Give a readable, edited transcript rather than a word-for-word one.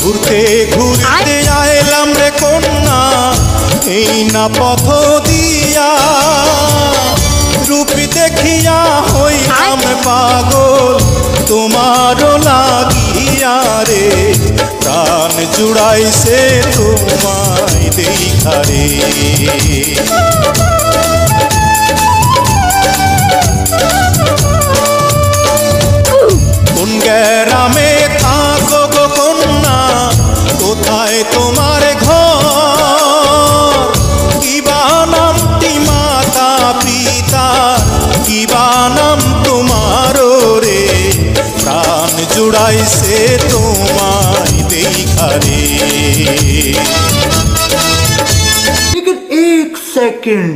ঘুরতে ঘুরতে আইলাম রে কন্যা এই না পথ দিয়া, রূপ দেখিয়া হইলাম পাগল তোমারও লাগিয়া রে, প্রাণ জুড়াইছে তোমায় দেখা রে। কোন গ্রামে থাকো গো কন্যা, কোথায় তোমার ঘর, কিবা নামটি মাতা পিতা, কিবা নাম তোমার রে, প্রাণ জুড়াইছে তোমায় দেখা রে। लेकिन एक सेकंड